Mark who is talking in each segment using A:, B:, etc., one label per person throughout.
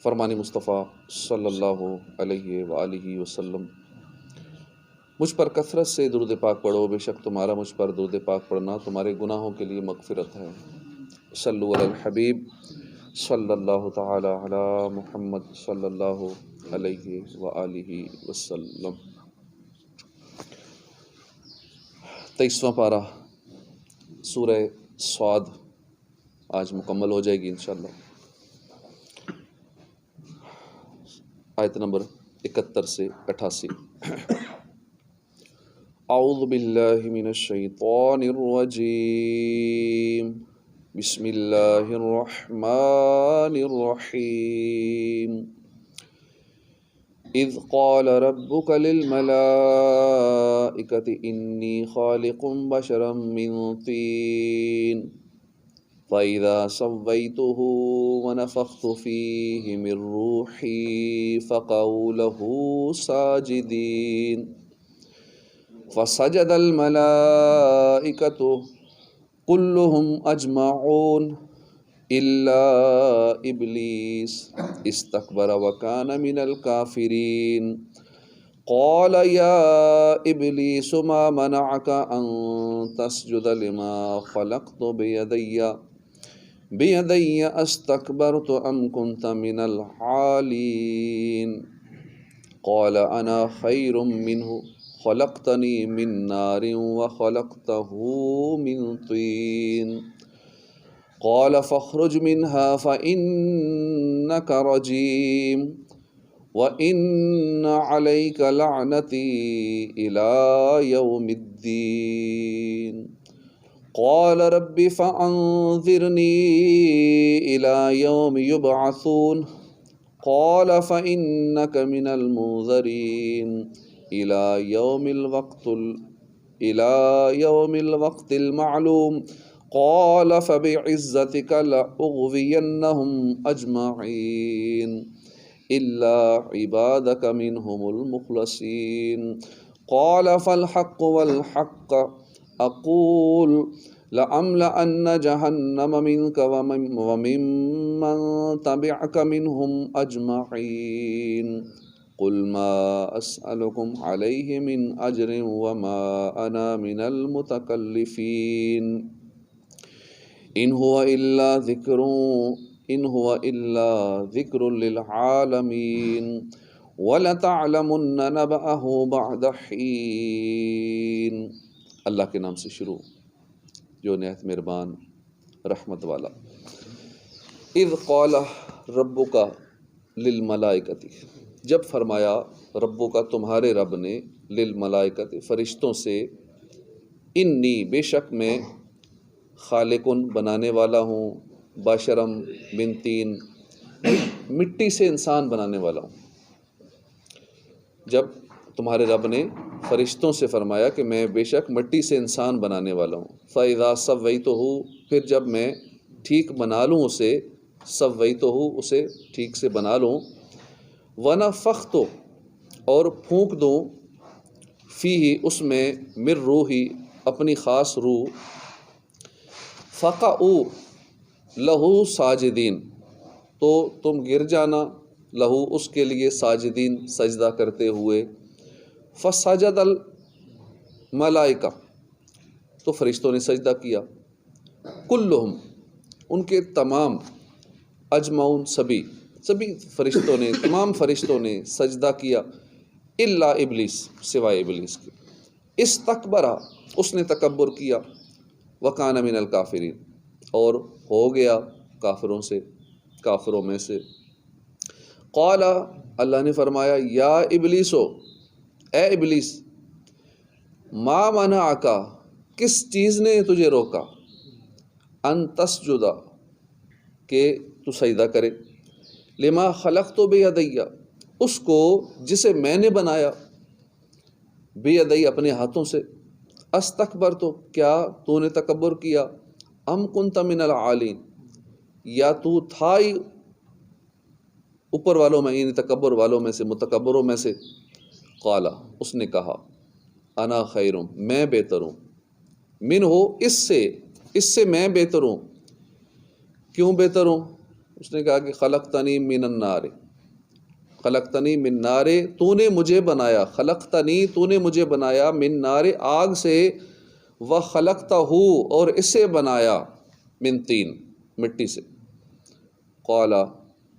A: فرمان مصطفیٰ صلی اللہ علیہ وآلہ وسلم، مجھ پر کثرت سے درود پاک پڑھو، بے شک تمہارا مجھ پر درود پاک پڑھنا تمہارے گناہوں کے لیے مغفرت ہے۔ صلو علی الحبیب صلی اللہ تعالی علی محمد صلی اللہ علیہ وآلہ وسلم۔ 23واں پارہ سورہ صاد آج مکمل ہو جائے گی انشاءاللہ۔ آیت نمبر 71 سے 88۔ اعوذ باللہ من الشیطان الرجیم، بسم اللہ الرحمن الرحیم۔ اذ قال ربک للملائکۃ انی خالق بشرا من طین فَإِذَا سَوَّيْتُهُ وَنَفَخْتُ فِيهِ مِنْ رُوحِي فَقَعُوا لَهُ سَاجِدِينَ فَسَجَدَ الْمَلَائِكَةُ كُلُّهُمْ أَجْمَعُونَ إِلَّا إِبْلِيسَ اسْتَكْبَرَ وَكَانَ مِنَ الْكَافِرِينَ قَالَ يَا إِبْلِيسُ مَا مَنَعَكَ أَن تَسْجُدَ لِمَا خَلَقْتُ بِيَدَيَّ أَسْتَكْبَرْتَ أَمْ كُنْتَ مِنَ الْعَالِينَ قَالَ أَنَا خَيْرٌ مِّنْهُ خَلَقْتَنِي مِن نَّارٍ وَخَلَقْتَهُ مِن طِينٍ قَالَ فَاخْرُجْ مِنْهَا فَإِنَّكَ رَجِيمٌ وَإِنَّ عَلَيْكَ لَعْنَتِي إِلَى يَوْمِ الدِّينِ قال رب فأنظرني إلى يوم يبعثون قال فإنك من المنظرين إلى يوم الوقت المعلوم قال فبعزتك لأغوينهم أجمعين إلا عبادك منهم المخلصين قال فالحق والحق أقول لأملأن جهنم منك وممن تبعك منهم أجمعين قل ما أسألكم عليه من أجر وما أنا من المتكلفين إن هو إلا ذكر للعالمين وَلَتَعْلَمُنَّ نَبَأَهُ بَعْدَ حِينٍ۔ اللہ کے نام سے شروع جو نہایت مہربان رحمت والا۔ اذ قال ربک للملائکۃ، جب فرمایا ربک تمہارے رب نے، للملائکۃ فرشتوں سے، انی بے شک میں، خالقن بنانے والا ہوں، بشرم من طین مٹی سے انسان بنانے والا ہوں۔ جب تمہارے رب نے فرشتوں سے فرمایا کہ میں بے شک مٹی سے انسان بنانے والا ہوں، فَإِذَا سَوَّيْتُهُ پھر جب میں ٹھیک بنا لوں اسے، سویتہ اسے ٹھیک سے بنا لوں، وَنَفَخْتُ اور پھونک دوں، فیہ اس میں، من روحی اپنی خاص روح، فَقَعُوا لَهُ سَاجِدِينَ تو تم گر جانا، لہو اس کے لیے، ساجدین سجدہ کرتے ہوئے، فسجد الملائکہ تو فرشتوں نے سجدہ کیا، کلہم ان کے تمام، اجمعون سبھی فرشتوں نے، تمام فرشتوں نے سجدہ کیا، الا ابلیس سوائے ابلیس کے، استکبرا اس نے تکبر کیا، وکان من الکافرین اور ہو گیا کافروں میں سے۔ قال اللہ نے فرمایا، یا ابلیسو اے ابلیس، ما منعک کس چیز نے تجھے روکا، ان تسجد کہ تو سجدہ کرے، لما خلقت بیدی اس کو جسے میں نے بنایا، بیدی اپنے ہاتھوں سے، استکبرت کیا تو نے تکبر کیا، ام کنت من العالین یا تو تھا ہی اوپر والوں میں، یعنی تکبر والوں میں سے، متکبروں میں سے۔ قال اس نے کہا، انا خیر میں بہتر ہوں، من ہو اس سے میں بہتر ہوں۔ کیوں بہتر ہوں؟ اس نے کہا کہ خلقتنی من النار، خلقتنی من نار، تو نے مجھے بنایا، خلقتنی تو نے مجھے بنایا، من نار آگ سے، وخلقتہ اور اسے بنایا، من طین مٹی سے، قال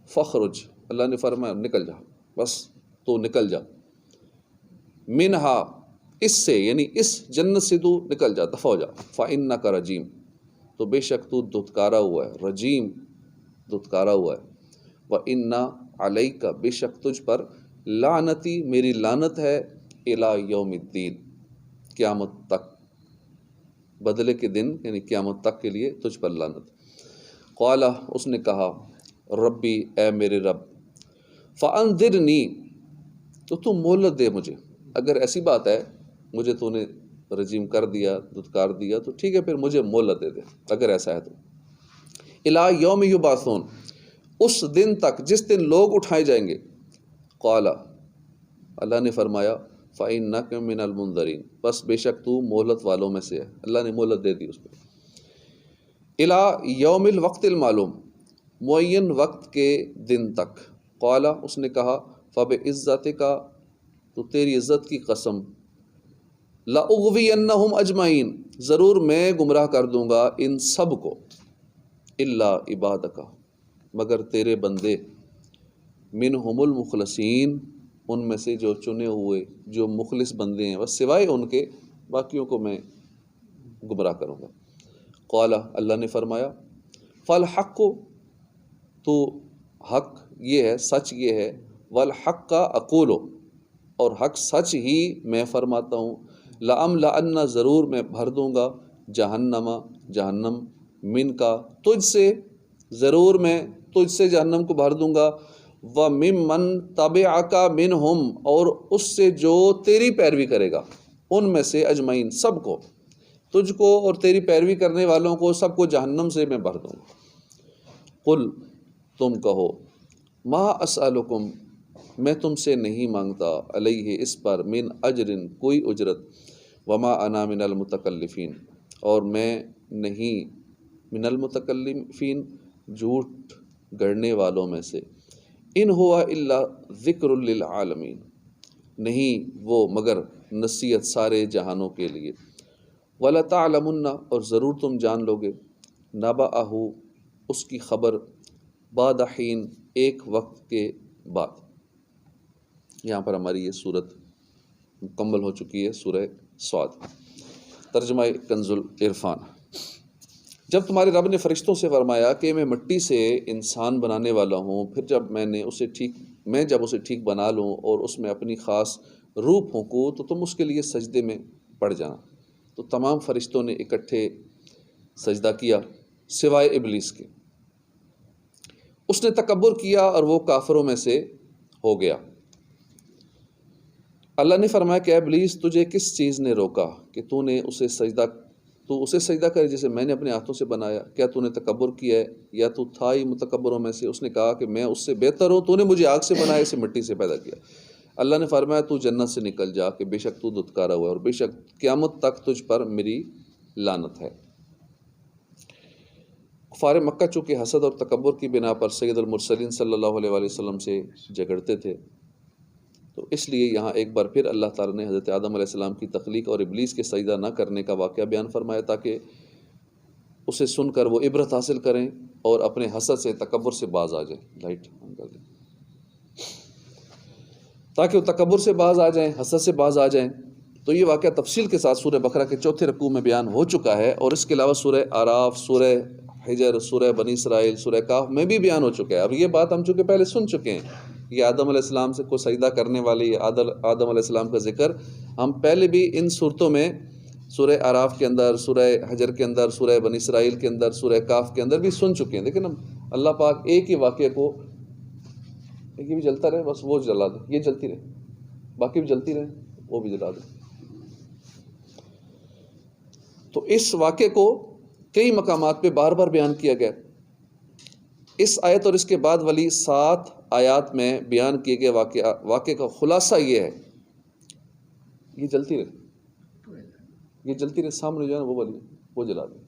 A: فخرج، اللہ نے فرمایا نکل جا، بس تو نکل جا، منہا اس سے، یعنی اس جنت سے تو نکل جا، دفع ہو جا، فإنک رجیم، تو بے شک تو دھتکارا ہوا ہے، رجیم دھتکارا ہوا ہے، وَإِنَّ عَلَيْكَ، بے شک تجھ پر، لعنتی میری لعنت ہے، الی یوم الدین، قیامت تک، بدلے کے دن یعنی قیامت تک کے لیے تجھ پر لعنت۔ قال، اس نے کہا، ربی اے میرے رب، فانذرنی، تو مہلت دے مجھے، اگر ایسی بات ہے مجھے تو نے رجیم کر دیا، دھتکار دیا، تو ٹھیک ہے پھر مجھے مہلت دے دے اگر ایسا ہے تو، الی یوم یبعثون، اس دن تک جس دن لوگ اٹھائے جائیں گے، قال، اللہ نے فرمایا، فإنک من المنذرین، بس بے شک تو مہلت والوں میں سے ہے، اللہ نے مہلت دے دی اس کو، الی یوم الوقت المعلوم، معین وقت کے دن تک، قال، اس نے کہا، فبعزتک، تو تیری عزت کی قسم، لأغوینہم اجمعین، ضرور میں گمراہ کر دوں گا ان سب کو، الا عبادک، مگر تیرے بندے، منہم المخلصین، ان میں سے جو چنے ہوئے، جو مخلص بندے ہیں، بس سوائے ان کے باقیوں کو میں گمراہ کروں گا۔ قال، اللہ نے فرمایا، فالحق، تو حق یہ ہے، سچ یہ ہے، والحق اقول، اور حق سچ ہی میں فرماتا ہوں، لأملأن، ضرور میں بھر دوں گا، جہنم، جہنم، من کا، تجھ سے، ضرور میں تجھ سے جہنم کو بھر دوں گا، وممن تبعک منہم، اور اس سے جو تیری پیروی کرے گا ان میں سے، اجمعین، سب کو، تجھ کو اور تیری پیروی کرنے والوں کو سب کو جہنم سے میں بھر دوں گا۔ قل، تم کہو، ما اسألکم، میں تم سے نہیں مانگتا، علیہ، اس پر، من اجر، کوئی اجرت، وما انا من المتکلفین، اور میں نہیں، من المتکلفین، جھوٹ گڑنے والوں میں سے، ان ہوا الا ذکر للعالمین، نہیں وہ مگر نصیحت سارے جہانوں کے لیے، وَلَتَعْلَمُنَّ، اور ضرور تم جان لو گے، نَبَأَهُ، اس کی خبر، بعد حین، ایک وقت کے بعد۔ یہاں پر ہماری یہ صورت مکمل ہو چکی ہے، سورہ صاد۔ ترجمہ کنز العرفان۔ جب تمہارے رب نے فرشتوں سے فرمایا کہ میں مٹی سے انسان بنانے والا ہوں، پھر جب میں جب اسے ٹھیک بنا لوں اور اس میں اپنی خاص روح پھونکوں تو تم اس کے لیے سجدے میں پڑ جانا، تو تمام فرشتوں نے اکٹھے سجدہ کیا سوائے ابلیس کے، اس نے تکبر کیا اور وہ کافروں میں سے ہو گیا۔ اللہ نے فرمایا کہ اے ابلیس، تجھے کس چیز نے روکا کہ تو اسے سجدہ کرے جسے میں نے اپنے ہاتھوں سے بنایا؟ کیا تو نے تکبر کیا ہے یا تو تھا ہی متکبروں میں سے؟ اس نے کہا کہ میں اس سے بہتر ہوں، تو نے مجھے آگ سے بنایا، اسے مٹی سے پیدا کیا۔ اللہ نے فرمایا تو جنت سے نکل جا، کہ بے شک تو دھتکارا ہوا ہے اور بے شک قیامت تک تجھ پر میری لعنت ہے۔ کفار مکہ چونکہ حسد اور تکبر کی بنا پر سید المرسلین صلی اللہ علیہ وآلہ وسلم سے جھگڑتے تھے، تو اس لیے یہاں ایک بار پھر اللہ تعالیٰ نے حضرت آدم علیہ السلام کی تخلیق اور ابلیس کے سجدہ نہ کرنے کا واقعہ بیان فرمایا، تاکہ اسے سن کر وہ عبرت حاصل کریں اور اپنے حسد سے، تکبر سے باز آ جائیں۔ لائٹ آن کر دیں، تاکہ وہ تکبر سے باز آ جائیں، حسد سے باز آ جائیں۔ تو یہ واقعہ تفصیل کے ساتھ سورہ بقرہ کے 4 رکوع میں بیان ہو چکا ہے، اور اس کے علاوہ سورہ اعراف، سورہ حجر، سورہ بنی اسرائیل، سورہ کہف میں بھی بیان ہو چکا ہے۔ اب یہ بات ہم چونکہ پہلے سن چکے ہیں، یہ آدم علیہ السلام سے کو سجدہ کرنے والی آدم علیہ السلام کا ذکر ہم پہلے بھی ان صورتوں میں، سورہ اعراف کے اندر، سورہ حجر کے اندر، سورہ بنی اسرائیل کے اندر، سورہ کہف کے اندر بھی سن چکے ہیں، لیکن ہم اللہ پاک ایک ہی واقعے کو، یہ بھی جلتا رہے، بس وہ جلا دے، یہ جلتی رہے، باقی بھی جلتی رہے، وہ بھی جلا دے۔ تو اس واقعے کو کئی مقامات پہ بار بار بیان کیا گیا۔ اس آیت اور اس کے بعد والی 7 آیات میں بیان کیے گئے واقعے کا خلاصہ یہ ہے، یہ جلتی رہے، یہ جلتی رہے، سامنے جو ہے نا وہ والی وہ جلا دیں۔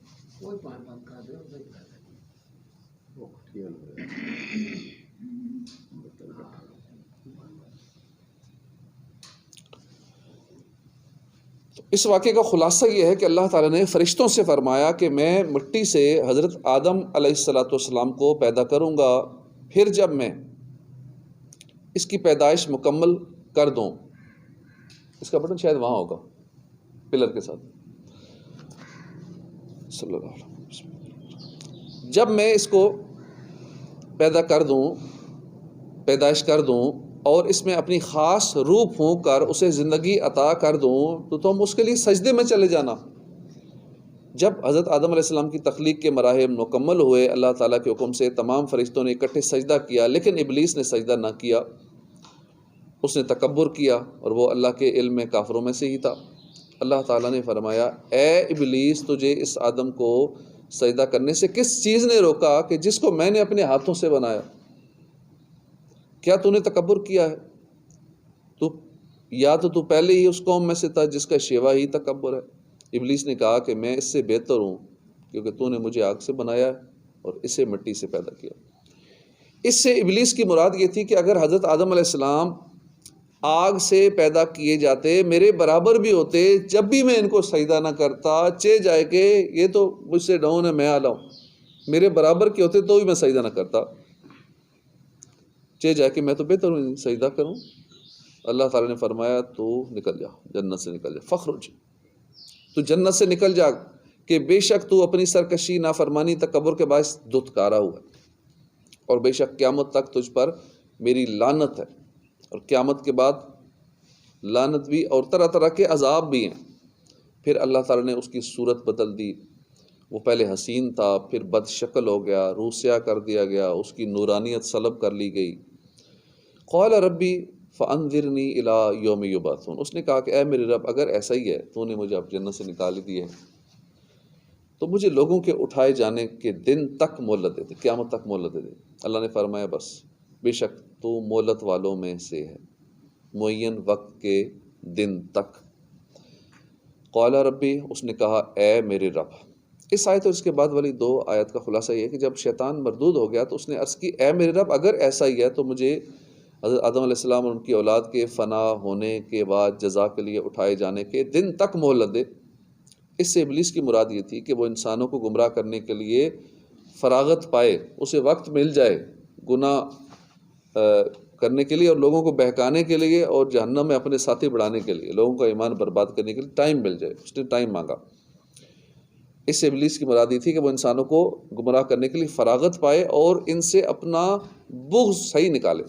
A: اس واقعے کا خلاصہ یہ ہے کہ اللہ تعالیٰ نے فرشتوں سے فرمایا کہ میں مٹی سے حضرت آدم علیہ الصلاۃ والسلام کو پیدا کروں گا، پھر جب میں اس کی پیدائش مکمل کر دوں، اس کا بٹن شاید وہاں ہوگا پلر کے ساتھ، صلی اللہ علیہ وسلم، جب میں اس کو پیدا کر دوں، پیدائش کر دوں اور اس میں اپنی خاص روح پھونک کر اسے زندگی عطا کر دوں تو تم اس کے لیے سجدے میں چلے جانا۔ جب حضرت آدم علیہ السلام کی تخلیق کے مراحل مکمل ہوئے، اللہ تعالیٰ کے حکم سے تمام فرشتوں نے اکٹھے سجدہ کیا، لیکن ابلیس نے سجدہ نہ کیا، اس نے تکبر کیا اور وہ اللہ کے علم میں کافروں میں سے ہی تھا۔ اللہ تعالیٰ نے فرمایا، اے ابلیس، تجھے اس آدم کو سجدہ کرنے سے کس چیز نے روکا کہ جس کو میں نے اپنے ہاتھوں سے بنایا؟ کیا تو نے تکبر کیا ہے؟ تو پہلے ہی اس قوم میں سے تھا جس کا شیوا ہی تکبر ہے۔ ابلیس نے کہا کہ میں اس سے بہتر ہوں کیونکہ تو نے مجھے آگ سے بنایا اور اسے مٹی سے پیدا کیا۔ اس سے ابلیس کی مراد یہ تھی کہ اگر حضرت آدم علیہ السلام آگ سے پیدا کیے جاتے، میرے برابر بھی ہوتے، جب بھی میں ان کو سجدہ نہ کرتا، چہ جائے کہ یہ تو مجھ سے ڈاؤن ہے، میں اعلیٰ ہوں، میرے برابر کے ہوتے تو بھی میں سجدہ نہ کرتا، چہ جائے کہ میں تو بہتر ہوں سجدہ کروں۔ اللہ تعالیٰ نے فرمایا، تو نکل جا، جنت سے نکل جا، فخرج، تو جنت سے نکل جا کہ بے شک تو اپنی سرکشی، نافرمانی، تکبر کے باعث دھتکارا ہوا ہے، اور بے شک قیامت تک تجھ پر میری لعنت ہے، اور قیامت کے بعد لعنت بھی اور طرح طرح کے عذاب بھی ہیں۔ پھر اللہ تعالیٰ نے اس کی صورت بدل دی، وہ پہلے حسین تھا، پھر بد شکل ہو گیا، روسیا کر دیا گیا، اس کی نورانیت سلب کر لی گئی۔ قال ربی فانذرنی الی یوم یبعثون، اس نے کہا کہ اے میرے رب، اگر ایسا ہی ہے، تو نے مجھے اب جنت سے نکال ہی دیا ہے، تو مجھے لوگوں کے اٹھائے جانے کے دن تک مہلت دے دے، قیامت تک مہلت دے دے۔ اللہ نے فرمایا، بس بے شک تو مہلت والوں میں سے ہے، معین وقت کے دن تک۔ قال ربی، اس نے کہا اے میرے رب۔ اس آیت اور اس کے بعد والی دو آیت کا خلاصہ یہ ہے کہ جب شیطان مردود ہو گیا تو اس نے عرض کی، اے میرے رب، اگر ایسا ہی ہے تو مجھے حضرت آدم علیہ السلام اور ان کی اولاد کے فنا ہونے کے بعد جزا کے لیے اٹھائے جانے کے دن تک مہلت دے۔ اس سے ابلیس کی مراد یہ تھی کہ وہ انسانوں کو گمراہ کرنے کے لیے فراغت پائے، اسے وقت مل جائے گناہ کرنے کے لیے اور لوگوں کو بہکانے کے لیے اور جہنم میں اپنے ساتھی بڑھانے کے لیے، لوگوں کا ایمان برباد کرنے کے لیے ٹائم مل جائے، اس نے ٹائم مانگا۔ اس سے ابلیس کی مراد یہ تھی کہ وہ انسانوں کو گمراہ کرنے کے لیے فراغت پائے اور ان سے اپنا بغض صحیح نکالے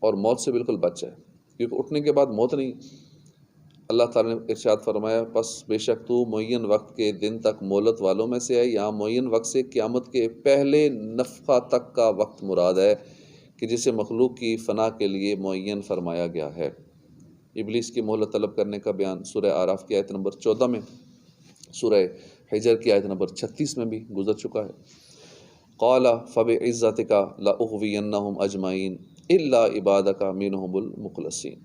A: اور موت سے بالکل بچ جائے، کیونکہ اٹھنے کے بعد موت نہیں۔ اللہ تعالیٰ نے ارشاد فرمایا، پس بے شک تو معین وقت کے دن تک مہلت والوں میں سے ہے۔ یہاں معین وقت سے قیامت کے پہلے نفخہ تک کا وقت مراد ہے کہ جسے مخلوق کی فنا کے لیے معین فرمایا گیا ہے۔ ابلیس کی مہلت طلب کرنے کا بیان سورہ اعراف کی آیت نمبر 14 میں، سورہ حجر کی آیت نمبر 36 میں بھی گزر چکا ہے۔ قال فبعزتک لاغوینہم اجمعین الا عبادک منہم المخلصین،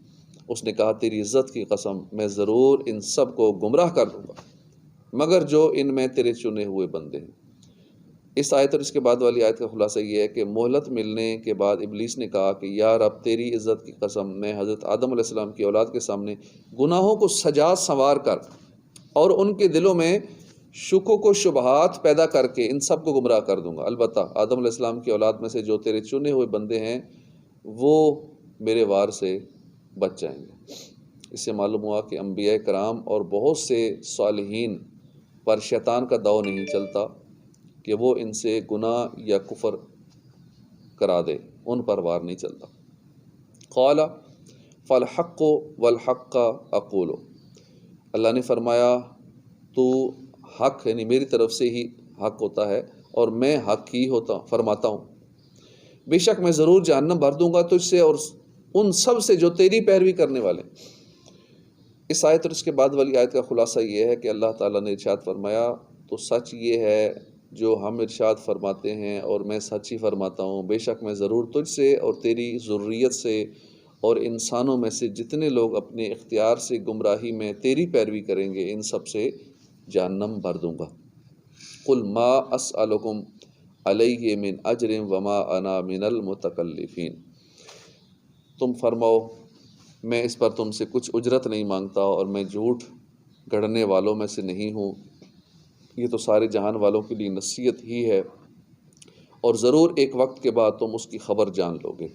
A: اس نے کہا تیری عزت کی قسم، میں ضرور ان سب کو گمراہ کر دوں گا مگر جو ان میں تیرے چنے ہوئے بندے ہیں۔ اس آیت اور اس کے بعد والی آیت کا خلاصہ یہ ہے کہ مہلت ملنے کے بعد ابلیس نے کہا کہ یا رب، تیری عزت کی قسم، میں حضرت آدم علیہ السلام کی اولاد کے سامنے گناہوں کو سجا سنوار کر اور ان کے دلوں میں شکوک و شبہات پیدا کر کے ان سب کو گمراہ کر دوں گا۔ البتہ آدم علیہ السلام کی اولاد میں سے جو تیرے چنے ہوئے بندے ہیں وہ میرے وار سے بچ جائیں گے۔ اس سے معلوم ہوا کہ انبیاء کرام اور بہت سے صالحین پر شیطان کا داؤ نہیں چلتا کہ وہ ان سے گناہ یا کفر کرا دے، ان پر وار نہیں چلتا۔ قال فالحق والحق اقول، اللہ نے فرمایا تو حق یعنی میری طرف سے ہی حق ہوتا ہے اور میں حق ہی ہوتا فرماتا ہوں، بے شک میں ضرور جہنم بھر دوں گا تجھ سے اور ان سب سے جو تیری پیروی کرنے والے۔ اس آیت اور اس کے بعد والی آیت کا خلاصہ یہ ہے کہ اللہ تعالیٰ نے ارشاد فرمایا، تو سچ یہ ہے جو ہم ارشاد فرماتے ہیں اور میں سچ ہی فرماتا ہوں، بے شک میں ضرور تجھ سے اور تیری ذریت سے اور انسانوں میں سے جتنے لوگ اپنے اختیار سے گمراہی میں تیری پیروی کریں گے ان سب سے جہنم بھر دوں گا۔ قل ما اسألکم علیہ من اجر وما انا من المتکلفین، تم فرماؤ میں اس پر تم سے کچھ اجرت نہیں مانگتا اور میں جھوٹ گڑھنے والوں میں سے نہیں ہوں، یہ تو سارے جہان والوں کے لیے نصیحت ہی ہے، اور ضرور ایک وقت کے بعد تم اس کی خبر جان لو گے۔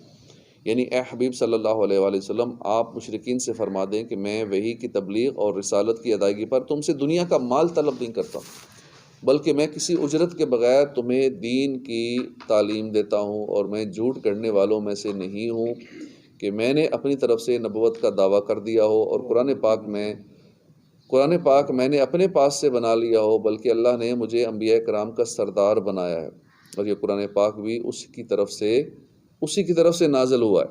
A: یعنی اے حبیب صلی اللہ علیہ وآلہ وسلم، آپ مشرکین سے فرما دیں کہ میں وحی کی تبلیغ اور رسالت کی ادائیگی پر تم سے دنیا کا مال طلب نہیں کرتا، بلکہ میں کسی اجرت کے بغیر تمہیں دین کی تعلیم دیتا ہوں، اور میں جھوٹ گڑھنے والوں میں سے نہیں ہوں کہ میں نے اپنی طرف سے نبوت کا دعویٰ کر دیا ہو اور قرآن پاک میں نے اپنے پاس سے بنا لیا ہو، بلکہ اللہ نے مجھے انبیاء کرام کا سردار بنایا ہے، اور یہ قرآن پاک بھی اسی کی طرف سے نازل ہوا ہے۔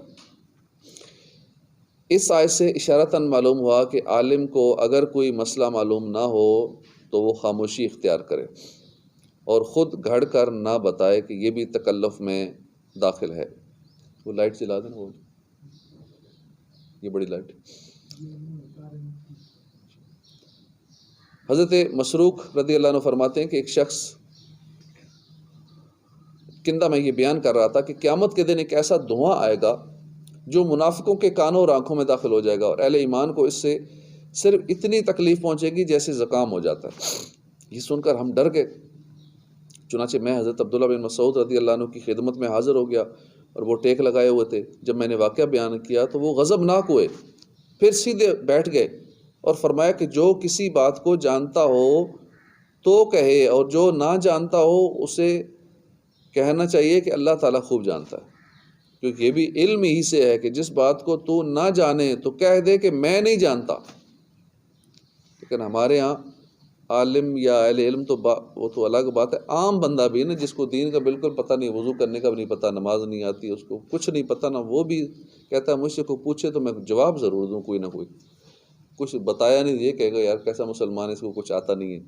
A: اس آیت سے اشارتاً معلوم ہوا کہ عالم کو اگر کوئی مسئلہ معلوم نہ ہو تو وہ خاموشی اختیار کرے اور خود گھڑ کر نہ بتائے کہ یہ بھی تکلف میں داخل ہے۔ وہ لائٹ چلا دیں نا، وہ یہ بڑی لائٹ۔ حضرت مسروق رضی اللہ عنہ فرماتے ہیں کہ ایک شخص کندہ میں یہ بیان کر رہا تھا کہ قیامت کے دن ایک ایسا دھواں آئے گا جو منافقوں کے کانوں اور آنکھوں میں داخل ہو جائے گا، اور اہل ایمان کو اس سے صرف اتنی تکلیف پہنچے گی جیسے زکام ہو جاتا ہے۔ یہ سن کر ہم ڈر گئے، چنانچہ میں حضرت عبداللہ بن مسعود رضی اللہ عنہ کی خدمت میں حاضر ہو گیا، اور وہ ٹیک لگائے ہوئے تھے۔ جب میں نے واقعہ بیان کیا تو وہ غضبناک ہوئے، پھر سیدھے بیٹھ گئے اور فرمایا کہ جو کسی بات کو جانتا ہو تو کہے، اور جو نہ جانتا ہو اسے کہنا چاہیے کہ اللہ تعالیٰ خوب جانتا ہے، کیونکہ یہ بھی علم ہی سے ہے کہ جس بات کو تو نہ جانے تو کہہ دے کہ میں نہیں جانتا۔ لیکن ہمارے ہاں عالم یا اہل علم تو وہ تو الگ بات ہے، عام بندہ بھی نا جس کو دین کا بالکل پتہ نہیں، وضو کرنے کا بھی نہیں پتہ، نماز نہیں آتی، اس کو کچھ نہیں پتہ نا، وہ بھی کہتا ہے مجھ سے کوئی پوچھے تو میں جواب ضرور دوں، کوئی نہ کوئی کچھ بتایا نہیں، یہ کہے گا یار کیسا مسلمان ہے، اس کو کچھ آتا نہیں ہے۔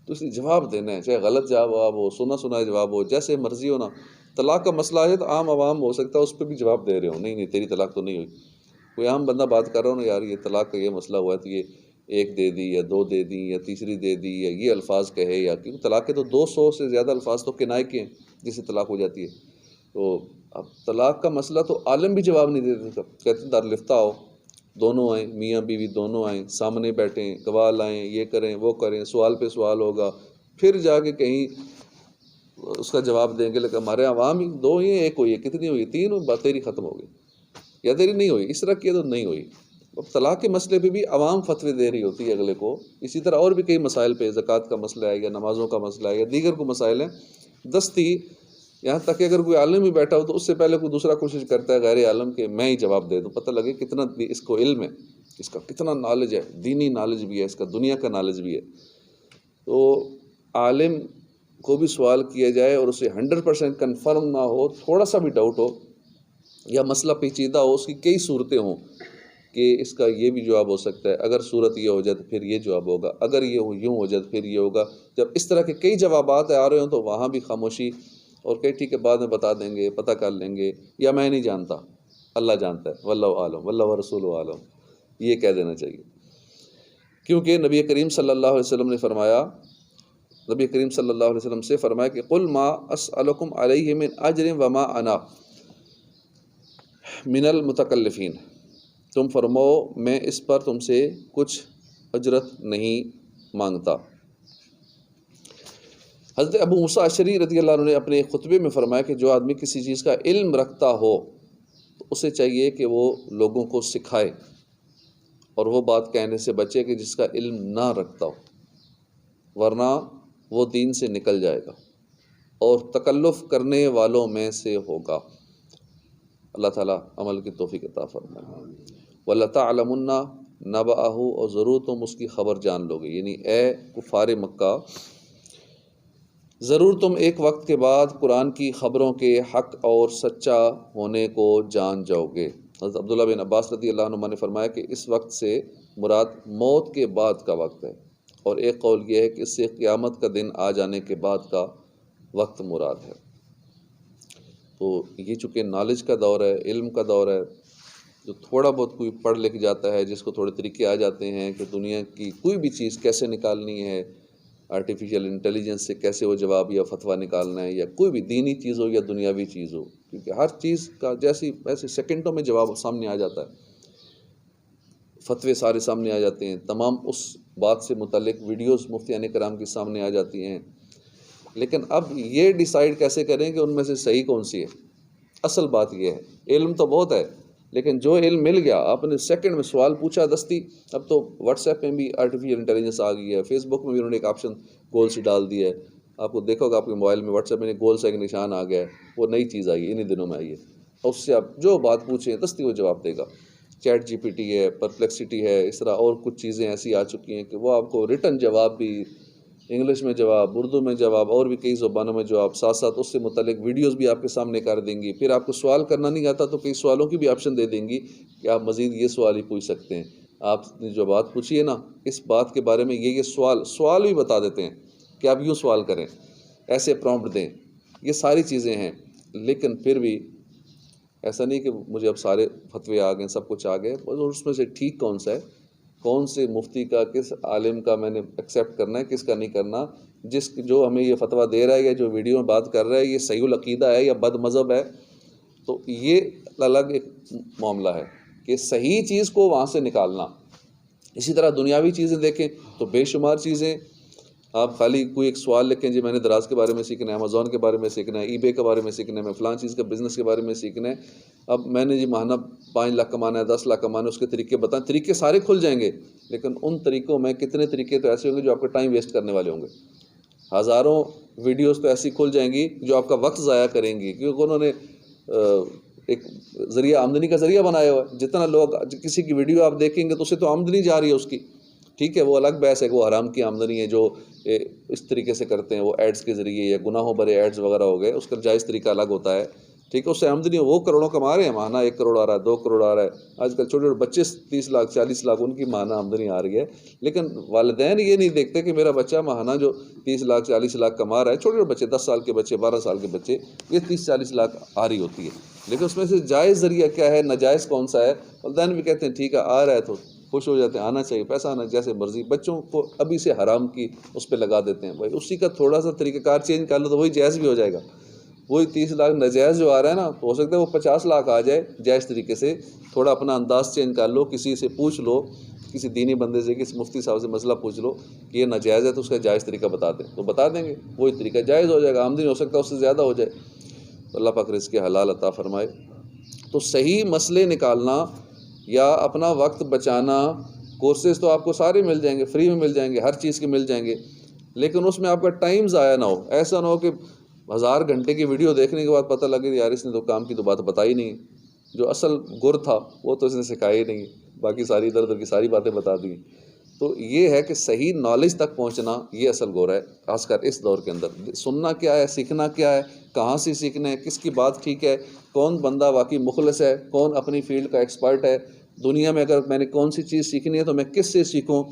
A: تو اس لیے جواب دینا ہے، چاہے غلط جواب ہو، سنا سنا جواب ہو، جیسے مرضی ہو نا۔ طلاق کا مسئلہ ہے تو عام عوام ہو سکتا ہے اس پہ بھی جواب دے رہے ہو، نہیں تیری طلاق تو نہیں ہوئی۔ کوئی عام بندہ بات کر رہا ہو نا، یار یہ طلاق کا یہ مسئلہ ہوا ہے تو یہ ایک دے دی یا دو دے دی یا تیسری دے دی، یا یہ الفاظ کہے، یا کیونکہ طلاق کے تو 200 سے زیادہ الفاظ تو کنائے کے ہیں جس سے طلاق ہو جاتی ہے۔ تو اب طلاق کا مسئلہ تو عالم بھی جواب نہیں دیتے، کہتے ہیں دارالفتہ آؤ، دونوں آئیں، میاں بیوی دونوں آئیں، سامنے بیٹھیں، گواہ لائیں، یہ کریں وہ کریں، سوال پہ سوال ہوگا، پھر جا کے کہیں اس کا جواب دیں گے۔ لیکن ہمارے عوام ہی دو ہی ہیں، ایک ہوئی ہے، کتنی ہوئی، 3 ہوئی، بات تیری ختم ہو گئی، یا تیری نہیں ہوئی، اس طرح کیا تو نہیں ہوئی۔ اب طلاق کے مسئلے پہ بھی عوام فتوی دے رہی ہوتی ہے اگلے کو، اسی طرح اور بھی کئی مسائل پہ، زکوٰۃ کا مسئلہ ہے یا نمازوں کا مسئلہ ہے یا دیگر کو مسائل ہیں، دستی یہاں تک کہ اگر کوئی عالم بھی بیٹھا ہو تو اس سے پہلے کوئی دوسرا کوشش کرتا ہے غیر عالم کہ میں ہی جواب دے دوں، پتہ لگے کتنا اس کو علم ہے، اس کا کتنا نالج ہے، دینی نالج بھی ہے، اس کا دنیا کا نالج بھی ہے۔ تو عالم کو بھی سوال کیا جائے اور اسے 100% کنفرم نہ ہو، تھوڑا سا بھی ڈاؤٹ ہو یا مسئلہ پیچیدہ ہو، اس کی کئی صورتیں ہوں کہ اس کا یہ بھی جواب ہو سکتا ہے، اگر صورت یہ ہو جائے تو پھر یہ جواب ہوگا، اگر یہ یوں ہو جائے تو پھر یہ ہوگا۔ جب اس طرح کے کئی جوابات آ رہے ہوں تو وہاں بھی خاموشی، اور کہ ٹھیک ہے بعد میں بتا دیں گے، پتہ کر لیں گے، یا میں نہیں جانتا، اللہ جانتا ہے، واللہ عالم واللہ ورسولہ عالم، یہ کہہ دینا چاہیے۔ کیونکہ نبی کریم صلی اللہ علیہ وسلم نے فرمایا، نبی کریم صلی اللہ علیہ وسلم سے فرمایا کہ قل ما اسألکم علیہ من اجر وما انا من المتکلفین، تم فرماؤ میں اس پر تم سے کچھ اجرت نہیں مانگتا۔ حضرت ابو موسیٰ اشعری رضی اللہ عنہ نے اپنے خطبے میں فرمایا کہ جو آدمی کسی چیز کا علم رکھتا ہو تو اسے چاہیے کہ وہ لوگوں کو سکھائے اور وہ بات کہنے سے بچے کہ جس کا علم نہ رکھتا ہو، ورنہ وہ دین سے نکل جائے گا اور تکلف کرنے والوں میں سے ہوگا۔ اللہ تعالیٰ عمل کی توفیق عطا فرمائے۔ وَلَتَعْلَمُنَّ نَبَأَهُ، اور ضرور تم اس کی خبر جان لو گے، یعنی اے کفار مکہ ضرور تم ایک وقت کے بعد قرآن کی خبروں کے حق اور سچا ہونے کو جان جاؤ گے۔ حضرت عبداللہ بن عباس رضی اللہ عنہ نے فرمایا کہ اس وقت سے مراد موت کے بعد کا وقت ہے، اور ایک قول یہ ہے کہ اس سے قیامت کا دن آ جانے کے بعد کا وقت مراد ہے۔ تو یہ چونکہ نالج کا دور ہے، علم کا دور ہے، جو تھوڑا بہت کوئی پڑھ لکھ جاتا ہے، جس کو تھوڑے طریقے آ جاتے ہیں کہ دنیا کی کوئی بھی چیز کیسے نکالنی ہے، آرٹیفیشیل انٹیلیجنس سے کیسے وہ جواب یا فتویٰ نکالنا ہے، یا کوئی بھی دینی چیز ہو یا دنیاوی چیز ہو، کیونکہ ہر چیز کا ایسے سیکنڈوں میں جواب سامنے آ جاتا ہے، فتوے سارے سامنے آ جاتے ہیں، تمام اس بات سے متعلق ویڈیوز مفتیان کرام کے سامنے آ جاتی ہیں۔ لیکن اب یہ ڈیسائیڈ کیسے کریں کہ ان میں سے صحیح کون سی ہے؟ اصل بات یہ ہے، علم تو بہت ہے، لیکن جو علم مل گیا، آپ نے سیکنڈ میں سوال پوچھا دستی، اب تو واٹس ایپ میں بھی آرٹیفیشیل انٹیلیجنس آ گئی ہے، فیس بک میں بھی انہوں نے ایک آپشن گول سے ڈال دیا ہے، آپ کو دیکھو گا آپ کے موبائل میں واٹس ایپ میں گول سے ایک نشان آ گیا ہے، وہ نئی چیز آئی ہے، انہی دنوں میں آئی ہے، اور اس سے آپ جو بات پوچھیں دستی وہ جواب دے گا۔ چیٹ جی پی ٹی ہے، پرپلیکسٹی ہے، اس طرح اور کچھ چیزیں ایسی آ چکی ہیں کہ وہ آپ کو ریٹن جواب بھی، انگلش میں جواب، اردو میں جواب، اور بھی کئی زبانوں میں جواب، ساتھ ساتھ اس سے متعلق ویڈیوز بھی آپ کے سامنے کر دیں گی۔ پھر آپ کو سوال کرنا نہیں آتا تو کئی سوالوں کی بھی آپشن دے دیں گی کہ آپ مزید یہ سوال ہی پوچھ سکتے ہیں، آپ نے جو بات پوچھی ہے نا اس بات کے بارے میں یہ سوال بھی بتا دیتے ہیں کہ آپ یوں سوال کریں، ایسے پرومپٹ دیں، یہ ساری چیزیں ہیں۔ لیکن پھر بھی ایسا نہیں کہ مجھے اب سارے فتوے آ گئے، سب کچھ آ گئے، اس میں سے ٹھیک کون سا ہے، کون سے مفتی کا، کس عالم کا میں نے ایکسیپٹ کرنا ہے، کس کا نہیں کرنا، جو ہمیں یہ فتویٰ دے رہا ہے یا جو ویڈیو میں بات کر رہا ہے یہ صحیح العقیدہ ہے یا بد مذہب ہے، تو یہ الگ ایک معاملہ ہے کہ صحیح چیز کو وہاں سے نکالنا۔ اسی طرح دنیاوی چیزیں دیکھیں تو بے شمار چیزیں، آپ خالی کوئی ایک سوال لکھیں جی میں نے دراز کے بارے میں سیکھنا ہے، امیزون کے بارے میں سیکھنا ہے، ای بے کے بارے میں سیکھنا ہے، میں فلان چیز کا بزنس کے بارے میں سیکھنا ہے، اب میں نے جی ماہانہ 5 لاکھ کمانا ہے، 10 لاکھ کمانا ہے، اس کے طریقے بتائیں، طریقے سارے کھل جائیں گے، لیکن ان طریقوں میں کتنے طریقے تو ایسے ہوں گے جو آپ کا ٹائم ویسٹ کرنے والے ہوں گے، ہزاروں ویڈیوز تو ایسی کھل جائیں گی جو آپ کا وقت ضائع کریں گی، کیونکہ انہوں نے ایک ذریعہ آمدنی کا ذریعہ بنایا ہوا ہے۔ جتنا لوگ کسی کی ویڈیو آپ دیکھیں گے تو اسے تو آمدنی جا رہی ہے اس کی، ٹھیک ہے، وہ الگ بحث ہے کہ وہ حرام کی آمدنی ہے جو اس طریقے سے کرتے ہیں، وہ ایڈز کے ذریعے یا گناہوں بھرے ایڈز وغیرہ ہو گئے، اس کا جائز طریقہ الگ ہوتا ہے، ٹھیک ہے، اس سے آمدنی وہ کروڑوں کما رہے ہیں، ماہانہ 1 کروڑ آ رہا ہے، 2 کروڑ آ رہا ہے، آج کل چھوٹے چھوٹے بچے 30 لاکھ 40 لاکھ ان کی ماہانہ آمدنی آ رہی ہے، لیکن والدین یہ نہیں دیکھتے کہ میرا بچہ ماہانہ جو 30 لاکھ 40 لاکھ کما رہا ہے، چھوٹے چھوٹے بچے 10 سال کے بچے 12 سال کے بچے، یہ 30 40 لاکھ آ رہی ہوتی ہے، لیکن اس میں سے جائز ذریعہ کیا ہے، ناجائز کون سا ہے، والدین بھی کہتے ہیں ٹھیک ہے آ رہا ہے تو خوش ہو جاتے ہیں، آنا چاہیے، پیسہ آنا جیسے مرضی، بچوں کو ابھی سے حرام کی اس پہ لگا دیتے ہیں، بھائی اسی کا تھوڑا سا طریقہ کار چینج کر لو تو وہی جائز بھی ہو جائے گا، وہی 30 لاکھ ناجائز جو آ رہا ہے نا تو ہو سکتا ہے وہ 50 لاکھ آ جائے جائز طریقے سے، تھوڑا اپنا انداز چینج کر لو، کسی سے پوچھ لو، کسی دینی بندے سے، کسی مفتی صاحب سے مسئلہ پوچھ لو کہ یہ ناجائز ہے تو اس کا جائز طریقہ بتا دیں، تو بتا دیں گے، وہی طریقہ جائز ہو جائے گا، آمدنی ہو سکتا ہے اس سے زیادہ ہو جائے، تو اللہ پاک رزق حلال عطا فرمائے۔ تو صحیح مسئلے نکالنا یا اپنا وقت بچانا، کورسز تو آپ کو سارے مل جائیں گے، فری میں مل جائیں گے، ہر چیز کے مل جائیں گے، لیکن اس میں آپ کا ٹائم ضائع نہ ہو، ایسا نہ ہو کہ 1000 گھنٹے کی ویڈیو دیکھنے کے بعد پتہ لگے یار اس نے تو کام کی تو بات بتائی نہیں، جو اصل گر تھا وہ تو اس نے سکھایا ہی نہیں، باقی ساری ادھر ادھر کی ساری باتیں بتا دی۔ تو یہ ہے کہ صحیح نالج تک پہنچنا یہ اصل گور ہے، خاص کر اس دور کے اندر۔ سننا کیا ہے، سیکھنا کیا ہے، کہاں سے سیکھنا ہے، کس کی بات ٹھیک ہے، کون بندہ واقعی مخلص ہے، کون اپنی فیلڈ کا ایکسپرٹ ہے، دنیا میں اگر میں نے کون سی چیز سیکھنی ہے تو میں کس سے سیکھوں،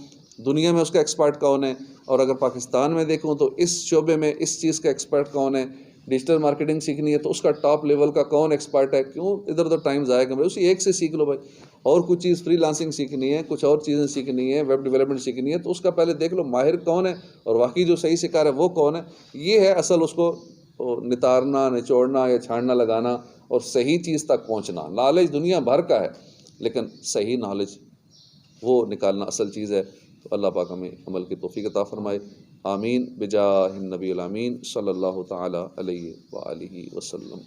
A: دنیا میں اس کا ایکسپرٹ کون ہے، اور اگر پاکستان میں دیکھوں تو اس شعبے میں اس چیز کا ایکسپرٹ کون ہے، ڈیجیٹل مارکیٹنگ سیکھنی ہے تو اس کا ٹاپ لیول کا کون ایکسپرٹ ہے، کیوں ادھر ادھر ٹائم ضائع کریں، اسی ایک سے سیکھ لو بھائی، اور کچھ چیز فری لانسنگ سیکھنی ہے، کچھ اور چیزیں سیکھنی ہے، ویب ڈیولپمنٹ سیکھنی ہے تو اس کا پہلے دیکھ لو ماہر کون ہے اور واقعی جو صحیح سکھا رہا ہے وہ کون ہے، یہ ہے اصل اس کو نتارنا، نچوڑنا یا چھاننا لگانا اور صحیح چیز تک پہنچنا۔ نالج دنیا بھر کا ہے لیکن صحیح نالج وہ نکالنا اصل چیز ہے، تو اللہ پاک ہمیں عمل کی توفیق عطا فرمائے، آمین بجاہ النبی الامین صلی اللہ تعالی علیہ وآلہ وسلم۔